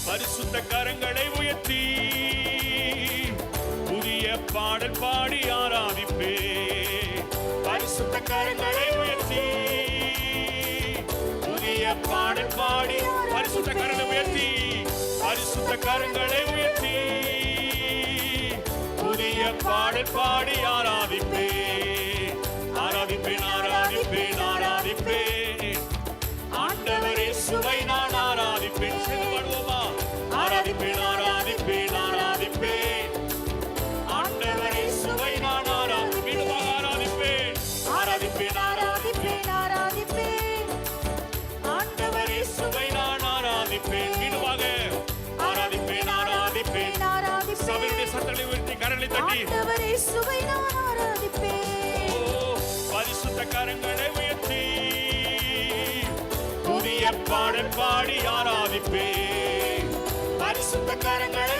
பரிசுத்த கரங்களை உயர்த்தி புதிய பாடல் பாடி ஆராதிப்பே. பரிசுத்த கரங்களை உயர்த்தி புதிய பாடல் பாடி பரிசுத்த கரங்களை உயர்த்தி பரிசுத்த கரங்களை உயர்த்தி புதிய பாடல் பாடி ஆராதிப்பே. ஆராதிப்பேன் ஆராதிப்பேன் ஆராதிப்பேன் ஆண்டவரே சுவை நான் ஆராதிப்பேன். செல்வடுவோமா? ஆராதிப்பேன் ஆராதிப்பேன் ஆராதிப்பேன் ஆண்டவரே சுவை நான் ஆராதிப்பேன். ஆராதிப்பேன் ஆராதிப்பேன் ஆராதிப்பேன் ஆராதிப்பேன் ஆண்டவரே சுவை நான் ஆராதிப்பேன். மீண்டுமாக ஆராதிப்பேன் ஆராதிப்பேன் ஆராதிப்பேன். சபையுடைய சத்தங்களை உயர்த்தி கரங்களை தட்டி ஆண்டவரே சுவை நான் ஆராதிப்பேன். பரிசுத்த கரங்களை உயர்த்தி புதிய பாடல் பாடி ஆராதிப்பே. பரிசுத்த கரங்களை